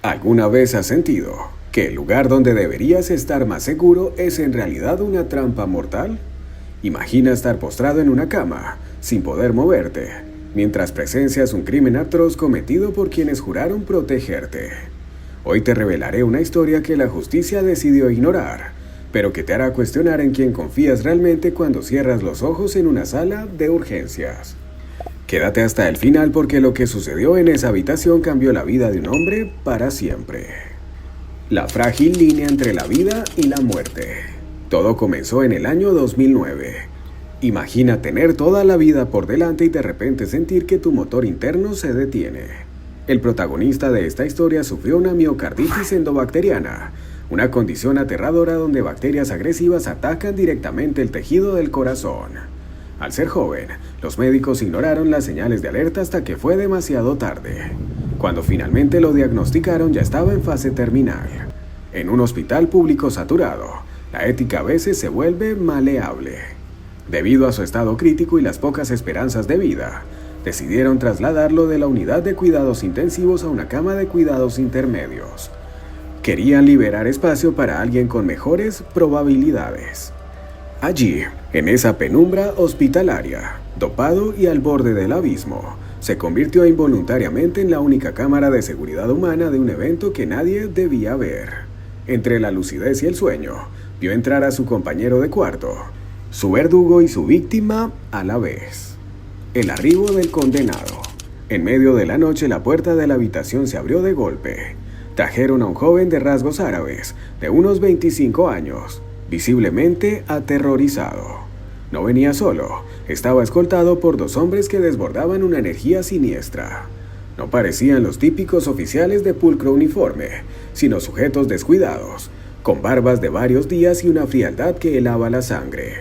¿Alguna vez has sentido que el lugar donde deberías estar más seguro es en realidad una trampa mortal? Imagina estar postrado en una cama, sin poder moverte, mientras presencias un crimen atroz cometido por quienes juraron protegerte. Hoy te revelaré una historia que la justicia decidió ignorar, pero que te hará cuestionar en quién confías realmente cuando cierras los ojos en una sala de urgencias. Quédate hasta el final porque lo que sucedió en esa habitación cambió la vida de un hombre para siempre. La frágil línea entre la vida y la muerte. Todo comenzó en el año 2009. Imagina tener toda la vida por delante y de repente sentir que tu motor interno se detiene. El protagonista de esta historia sufrió una miocarditis endobacteriana, una condición aterradora donde bacterias agresivas atacan directamente el tejido del corazón. Al ser joven, los médicos ignoraron las señales de alerta hasta que fue demasiado tarde. Cuando finalmente lo diagnosticaron, ya estaba en fase terminal. En un hospital público saturado, la ética a veces se vuelve maleable. Debido a su estado crítico y las pocas esperanzas de vida, decidieron trasladarlo de la unidad de cuidados intensivos a una cama de cuidados intermedios. Querían liberar espacio para alguien con mejores probabilidades. Allí, en esa penumbra hospitalaria, dopado y al borde del abismo, se convirtió involuntariamente en la única cámara de seguridad humana de un evento que nadie debía ver. Entre la lucidez y el sueño, vio entrar a su compañero de cuarto, su verdugo y su víctima a la vez. El arribo del condenado. En medio de la noche, la puerta de la habitación se abrió de golpe. Trajeron a un joven de rasgos árabes, de unos 25 años, visiblemente aterrorizado. No venía solo, estaba escoltado por dos hombres que desbordaban una energía siniestra. No parecían los típicos oficiales de pulcro uniforme, sino sujetos descuidados, con barbas de varios días y una frialdad que helaba la sangre.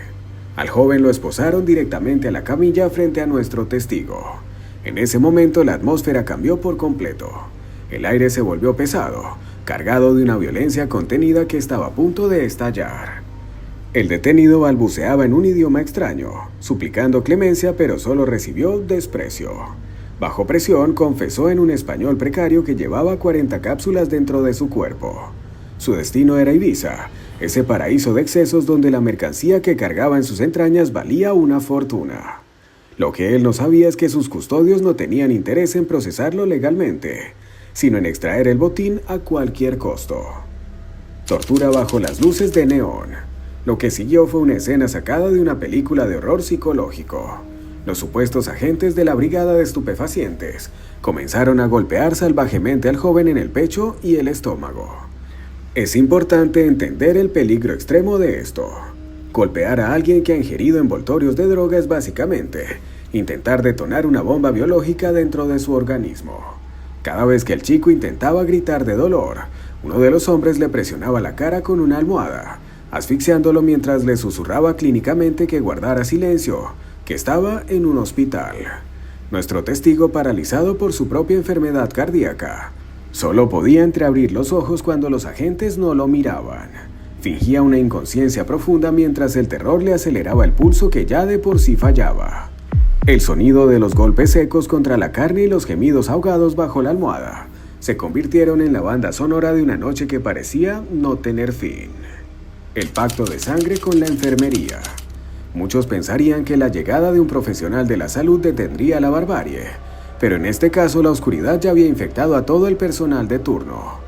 Al joven lo esposaron directamente a la camilla frente a nuestro testigo. En ese momento la atmósfera cambió por completo. El aire se volvió pesado, cargado de una violencia contenida que estaba a punto de estallar. El detenido balbuceaba en un idioma extraño, suplicando clemencia, pero solo recibió desprecio. Bajo presión, confesó en un español precario que llevaba 40 cápsulas dentro de su cuerpo. Su destino era Ibiza, ese paraíso de excesos donde la mercancía que cargaba en sus entrañas valía una fortuna. Lo que él no sabía es que sus custodios no tenían interés en procesarlo legalmente, sino en extraer el botín a cualquier costo. Tortura bajo las luces de neón. Lo que siguió fue una escena sacada de una película de horror psicológico. Los supuestos agentes de la brigada de estupefacientes comenzaron a golpear salvajemente al joven en el pecho y el estómago. Es importante entender el peligro extremo de esto. Golpear a alguien que ha ingerido envoltorios de droga es básicamente intentar detonar una bomba biológica dentro de su organismo. Cada vez que el chico intentaba gritar de dolor, uno de los hombres le presionaba la cara con una almohada, asfixiándolo mientras le susurraba clínicamente que guardara silencio, que estaba en un hospital. Nuestro testigo, paralizado por su propia enfermedad cardíaca, solo podía entreabrir los ojos cuando los agentes no lo miraban. Fingía una inconsciencia profunda mientras el terror le aceleraba el pulso que ya de por sí fallaba. El sonido de los golpes secos contra la carne y los gemidos ahogados bajo la almohada se convirtieron en la banda sonora de una noche que parecía no tener fin. El pacto de sangre con la enfermería. Muchos pensarían que la llegada de un profesional de la salud detendría la barbarie, pero en este caso la oscuridad ya había infectado a todo el personal de turno.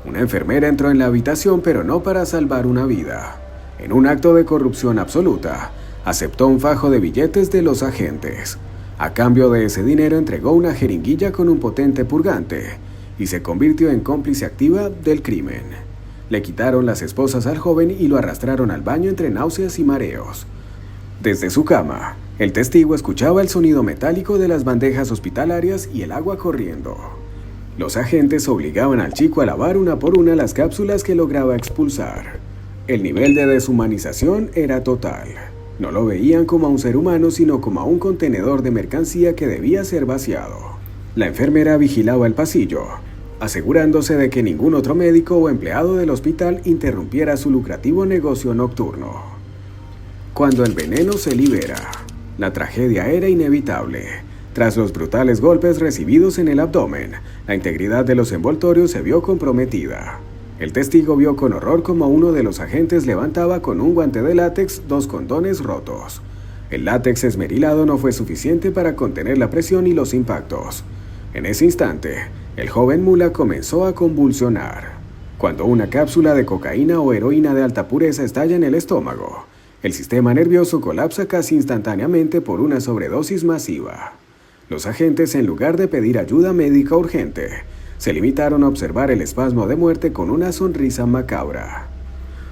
Una enfermera entró en la habitación, pero no para salvar una vida. En un acto de corrupción absoluta, aceptó un fajo de billetes de los agentes. A cambio de ese dinero entregó una jeringuilla con un potente purgante y se convirtió en cómplice activa del crimen. Le quitaron las esposas al joven y lo arrastraron al baño entre náuseas y mareos. Desde su cama, el testigo escuchaba el sonido metálico de las bandejas hospitalarias y el agua corriendo. Los agentes obligaban al chico a lavar una por una las cápsulas que lograba expulsar. El nivel de deshumanización era total. No lo veían como a un ser humano, sino como a un contenedor de mercancía que debía ser vaciado. La enfermera vigilaba el pasillo, asegurándose de que ningún otro médico o empleado del hospital interrumpiera su lucrativo negocio nocturno. Cuando el veneno se libera, la tragedia era inevitable. Tras los brutales golpes recibidos en el abdomen, la integridad de los envoltorios se vio comprometida. El testigo vio con horror cómo uno de los agentes levantaba con un guante de látex 2 condones rotos. El látex esmerilado no fue suficiente para contener la presión y los impactos. En ese instante, el joven mula comenzó a convulsionar. Cuando una cápsula de cocaína o heroína de alta pureza estalla en el estómago, el sistema nervioso colapsa casi instantáneamente por una sobredosis masiva. Los agentes, en lugar de pedir ayuda médica urgente, se limitaron a observar el espasmo de muerte con una sonrisa macabra.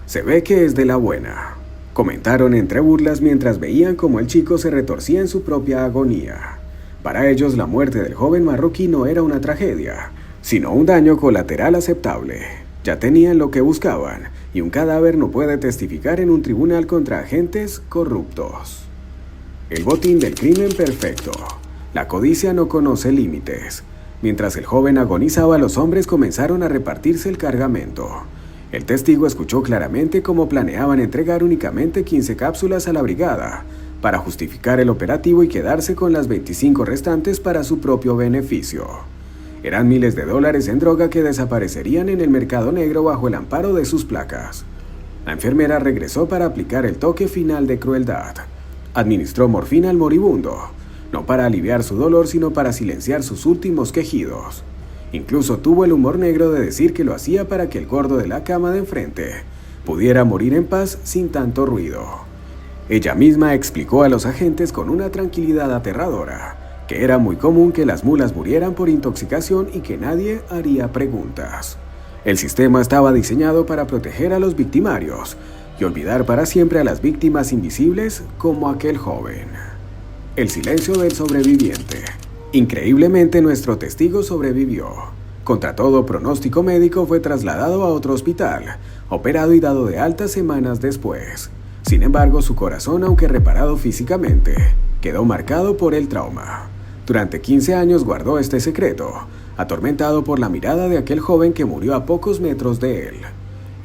«Se ve que es de la buena», comentaron entre burlas mientras veían cómo el chico se retorcía en su propia agonía. Para ellos, la muerte del joven marroquí no era una tragedia, sino un daño colateral aceptable. Ya tenían lo que buscaban, y un cadáver no puede testificar en un tribunal contra agentes corruptos. El botín del crimen perfecto. La codicia no conoce límites. Mientras el joven agonizaba, los hombres comenzaron a repartirse el cargamento. El testigo escuchó claramente cómo planeaban entregar únicamente 15 cápsulas a la brigada, para justificar el operativo y quedarse con las 25 restantes para su propio beneficio. Eran miles de dólares en droga que desaparecerían en el mercado negro bajo el amparo de sus placas. La enfermera regresó para aplicar el toque final de crueldad. Administró morfina al moribundo, no para aliviar su dolor, sino para silenciar sus últimos quejidos. Incluso tuvo el humor negro de decir que lo hacía para que el gordo de la cama de enfrente pudiera morir en paz sin tanto ruido. Ella misma explicó a los agentes con una tranquilidad aterradora que era muy común que las mulas murieran por intoxicación y que nadie haría preguntas. El sistema estaba diseñado para proteger a los victimarios y olvidar para siempre a las víctimas invisibles como aquel joven. El silencio del sobreviviente. Increíblemente, nuestro testigo sobrevivió. Contra todo pronóstico médico, fue trasladado a otro hospital, operado y dado de alta semanas después. Sin embargo, su corazón, aunque reparado físicamente, quedó marcado por el trauma. Durante 15 años guardó este secreto, atormentado por la mirada de aquel joven que murió a pocos metros de él.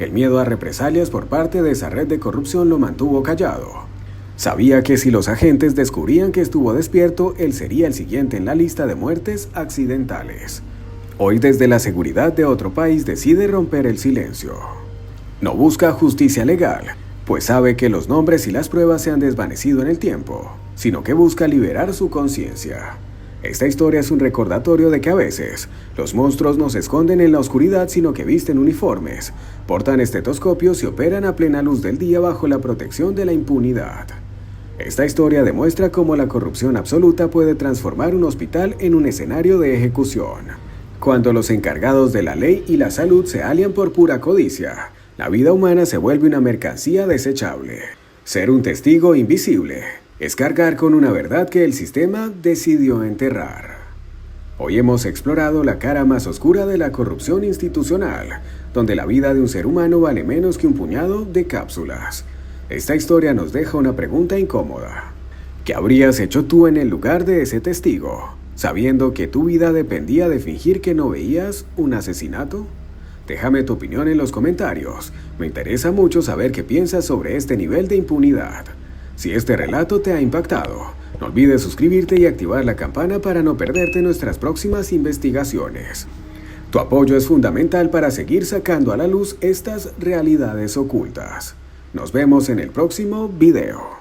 El miedo a represalias por parte de esa red de corrupción lo mantuvo callado. Sabía que si los agentes descubrían que estuvo despierto, él sería el siguiente en la lista de muertes accidentales. Hoy, desde la seguridad de otro país, decide romper el silencio. No busca justicia legal, pues sabe que los nombres y las pruebas se han desvanecido en el tiempo, sino que busca liberar su conciencia. Esta historia es un recordatorio de que a veces los monstruos no se esconden en la oscuridad, sino que visten uniformes, portan estetoscopios y operan a plena luz del día bajo la protección de la impunidad. Esta historia demuestra cómo la corrupción absoluta puede transformar un hospital en un escenario de ejecución. Cuando los encargados de la ley y la salud se alían por pura codicia, la vida humana se vuelve una mercancía desechable. Ser un testigo invisible es cargar con una verdad que el sistema decidió enterrar. Hoy hemos explorado la cara más oscura de la corrupción institucional, donde la vida de un ser humano vale menos que un puñado de cápsulas. Esta historia nos deja una pregunta incómoda. ¿Qué habrías hecho tú en el lugar de ese testigo, sabiendo que tu vida dependía de fingir que no veías un asesinato? Déjame tu opinión en los comentarios. Me interesa mucho saber qué piensas sobre este nivel de impunidad. Si este relato te ha impactado, no olvides suscribirte y activar la campana para no perderte nuestras próximas investigaciones. Tu apoyo es fundamental para seguir sacando a la luz estas realidades ocultas. Nos vemos en el próximo video.